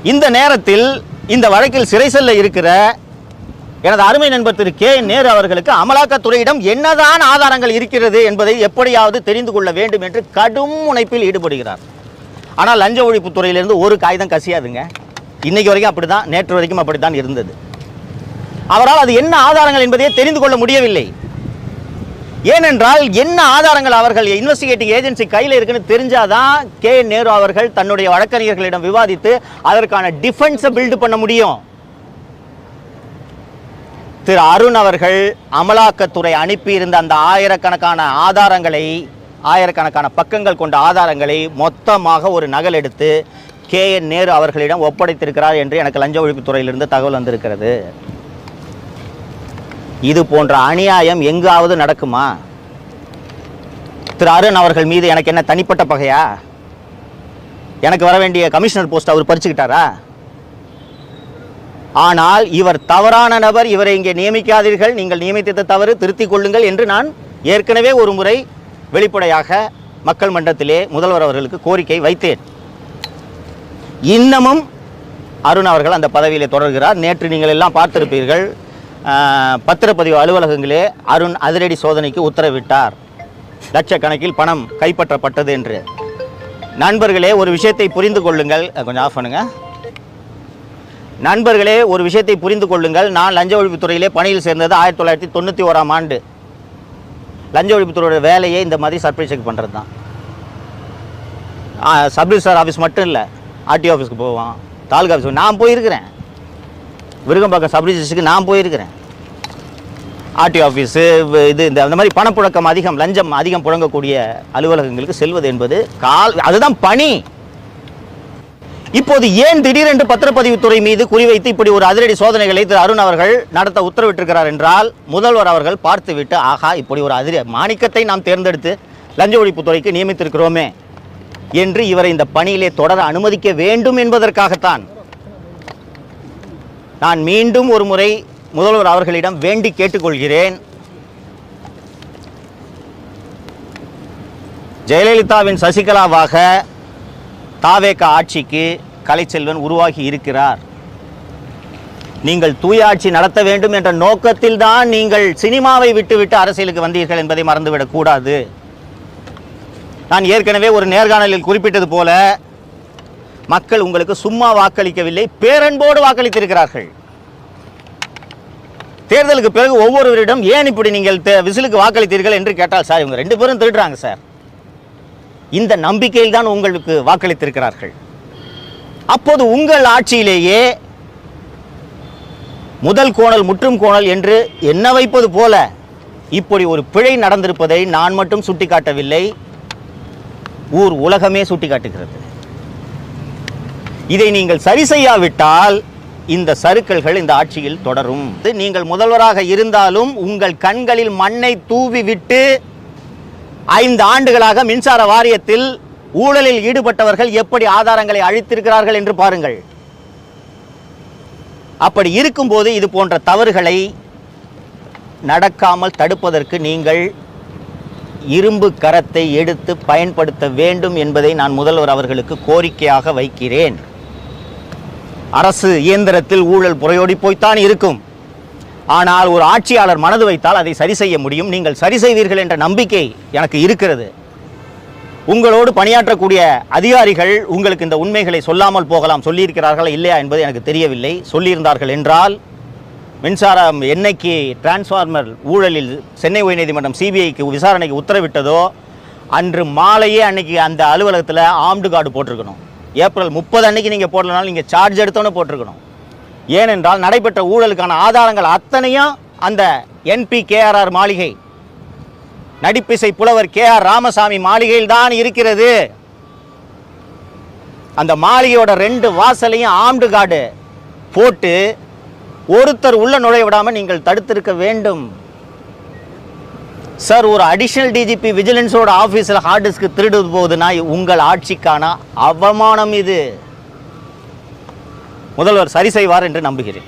இந்த நேரத்தில் இந்த வழக்கில் சிறை செல்ல இருக்கிற எனது அருமை நண்பர் திரு கே நேரு அவர்களுக்கு அமலாக்கத்துறையிடம் என்னதான் ஆதாரங்கள் இருக்கிறது என்பதை எப்படியாவது தெரிந்து கொள்ள வேண்டும் என்று கடும் முனைப்பில் ஈடுபடுகிறார். ஆனால் லஞ்ச ஒழிப்புத்துறையிலிருந்து ஒரு காகிதம் கசியாதுங்க. இன்னைக்கு வரைக்கும் அப்படிதான், நேற்று வரைக்கும் அப்படித்தான் இருந்தது. அவரால் அது என்ன ஆதாரங்கள் என்பதையே தெரிந்து கொள்ள முடியவில்லை. ஏனென்றால் என்ன ஆதாரங்கள் அவர்கள் இன்வெஸ்டிகேட்டிங் ஏஜென்சி கையில் இருக்குன்னு தெரிஞ்சாதான் கே நேரு அவர்கள் தன்னுடைய வழக்கறிஞர்களிடம் விவாதித்து அதற்கான டிஃபென்ஸை பில்டு பண்ண முடியும். திரு அருண் அவர்கள் அமலாக்கத்துறை அனுப்பியிருந்த அந்த ஆயிரக்கணக்கான பக்கங்கள் கொண்ட ஆதாரங்களை மொத்தமாக ஒரு நகல் எடுத்து கே நேரு அவர்களிடம் ஒப்படைத்திருக்கிறார் என்று எனக்கு லஞ்ச ஒழிப்புத்துறையிலிருந்து தகவல் வந்திருக்கிறது. இது போன்ற அநியாயம் எங்காவது நடக்குமா? திரு அருண் அவர்கள் மீது எனக்கு என்ன தனிப்பட்ட பகையா? எனக்கு வர வேண்டிய கமிஷனர் போஸ்ட் அவர் பறிச்சுக்கிட்டாரா? ஆனால் இவர் தவறான நபர், இவரை இங்கே நியமிக்காதீர்கள், நீங்கள் நியமித்த தவறு திருத்திக் கொள்ளுங்கள் என்று நான் ஏற்கனவே ஒரு முறை வெளிப்படையாக மக்கள் மன்றத்திலே முதல்வர் அவர்களுக்கு கோரிக்கை வைத்தேன். இன்னமும் அருண் அவர்கள் அந்த பதவியிலே தொடர்கிறார். நேற்று நீங்கள் எல்லாம் பார்த்திருப்பீர்கள், பத்திரப்பதிவு அலுவலகங்களே அருண் அதிரடி சோதனைக்கு உத்தரவிட்டார். லட்சக்கணக்கில் பணம் கைப்பற்றப்பட்டது என்று. நண்பர்களே, ஒரு விஷயத்தை புரிந்து கொள்ளுங்கள். கொஞ்சம் ஆஃப் பண்ணுங்க. நண்பர்களே, ஒரு விஷயத்தை புரிந்து கொள்ளுங்கள். நான் லஞ்ச ஒழிப்புத்துறையிலே பணியில் சேர்ந்தது 1991ஆம் ஆண்டு. லஞ்ச ஒழிப்புத்துறையோட வேலையே இந்த மாதிரி சர்ப்ரைஸ் செக் பண்ணுறது தான். சப் ரிஜிஸ்ட்ரார் ஆஃபீஸ் மட்டும் இல்லை, ஆர்டிஓ ஆஃபீஸ்க்கு போவோம், தாலுகா ஆஃபீஸ்க்கு நான் போயிருக்கிறேன். விருகம்பாக்கம் சப் ரிஜிஸ்டருக்கு நான் போயிருக்கிறேன். ஆர்டிஓ ஆஃபீஸு இந்த அந்த மாதிரி பணப்புழக்கம் அதிகம், லஞ்சம் அதிகம் புழங்கக்கூடிய அலுவலகங்களுக்கு செல்வது என்பது அதுதான் பணி. இப்போது ஏன் திடீரென்று பத்திரப்பதிவுத்துறை மீது குறிவைத்து இப்படி ஒரு அதிரடி சோதனைகளை திரு அருண் அவர்கள் நடத்த உத்தரவிட்டிருக்கிறார் என்றால், முதல்வர் அவர்கள் பார்த்துவிட்டு ஆகா இப்படி ஒரு மாணிக்கத்தை நாம் தேர்ந்தெடுத்து லஞ்ச ஒழிப்புத்துறைக்கு நியமித்திருக்கிறோமே என்று இவரை இந்த பணியிலே தொடர அனுமதிக்க வேண்டும் என்பதற்காகத்தான். நான் மீண்டும் ஒரு முறை முதல்வர் அவர்களிடம் வேண்டி கேட்டுக்கொள்கிறேன். ஜெயலலிதாவின் சசிகலாவாக தாவேக ஆட்சிக்கு கலைச்செல்வன் உருவாகி இருக்கிறார். நீங்கள் தூய ஆட்சி நடத்த வேண்டும் என்ற நோக்கத்தில் தான் நீங்கள் சினிமாவை விட்டுவிட்டு அரசியலுக்கு வந்தீர்கள் என்பதை மறந்துவிடக் கூடாது. நான் ஏற்கனவே ஒரு நேர்காணலில் குறிப்பிட்டது போல, மக்கள் உங்களுக்கு சும்மா வாக்களிக்கவில்லை, பேரன்போடு வாக்களித்திருக்கிறார்கள். தேர்தலுக்கு பிறகு ஒவ்வொருவரிடம் ஏன் இப்படி நீங்கள் விசிலுக்கு வாக்களித்தீர்கள் என்று கேட்டால், சார் இவங்க 2 பேரும் திருடுறாங்க சார், இந்த நம்பிக்கையில் தான் உங்களுக்கு வாக்களித்திருக்கிறார்கள். அப்போது உங்கள் ஆட்சியிலேயே முதல் கோணல் முற்றும் கோணல் என்று என்ன வைப்பது போல இப்படி ஒரு பிழை நடந்திருப்பதை நான் மட்டும் சுட்டிக்காட்டவில்லை, ஊர் உலகமே சுட்டிக்காட்டுகிறது. இதை நீங்கள் சரி செய்யாவிட்டால் இந்த சறுக்கல்கள் இந்த ஆட்சியில் தொடரும். நீங்கள் முதல்வராக இருந்தாலும் உங்கள் கண்களில் மண்ணை தூவி விட்டு 5 ஆண்டுகளாக மின்சார வாரியத்தில் ஊழலில் ஈடுபட்டவர்கள் எப்படி ஆதாரங்களை அழித்திருக்கிறார்கள் என்று பாருங்கள். அப்படி இருக்கும்போது இது போன்ற தவறுகளை நடக்காமல் தடுப்பதற்கு நீங்கள் இரும்பு கரத்தை எடுத்து பயன்படுத்த வேண்டும் என்பதை நான் முதல்வர் அவர்களுக்கு கோரிக்கையாக வைக்கிறேன். அரசு இயந்திரத்தில் ஊழல் புரையோடி போய்த்தான் இருக்கும். ஆனால் ஒரு ஆட்சியாளர் மனது வைத்தால் அதை சரி செய்ய முடியும். நீங்கள் சரி செய்வீர்கள் என்ற நம்பிக்கை எனக்கு இருக்கிறது. உங்களோடு பணியாற்றக்கூடிய அதிகாரிகள் உங்களுக்கு இந்த உண்மைகளை சொல்லாமல் போகலாம். சொல்லியிருக்கிறார்களா இல்லையா என்பது எனக்கு தெரியவில்லை. சொல்லியிருந்தார்கள் என்றால், மின்சாரம் என்னைக்கு டிரான்ஸ்ஃபார்மர் ஊழலில் சென்னை உயர்நீதிமன்றம் சிபிஐக்கு விசாரணைக்கு உத்தரவிட்டதோ அன்று மாலையே அன்னைக்கு அந்த அலுவலகத்தில் ஆர்ம்டு கார்டு போட்டிருக்கணும். ஏப்ரல் 30 அன்னைக்கு நீங்கள் போடலனாலும் நீங்கள் சார்ஜ் எடுத்தோன்னு போட்டிருக்கணும். ஏனென்றால் நடைபெற்ற ஊழலுக்கான ஆதாரங்கள் அத்தனையும் அந்த NPKRR மாளிகை, நடிப்பிசை புலவர் KR ராமசாமி மாளிகையில் தான் இருக்கிறது. அந்த மாளிகையோட 2 வாசலையும் ஆர்ம்டு கார்டு போட்டு ஒருத்தர் உள்ள நுழைய விடாமல் நீங்கள் தடுத்திருக்க வேண்டும். சார், ஒரு அடிஷனல் டிஜிபி விஜிலன்ஸோட ஆஃபீஸில் ஹார்ட் டிஸ்க் திருடுவது போகுதுன்னா உங்கள் ஆட்சிக்கான அவமானம் இது. முதல்வர் சரி செய்வார் என்று நம்புகிறேன்.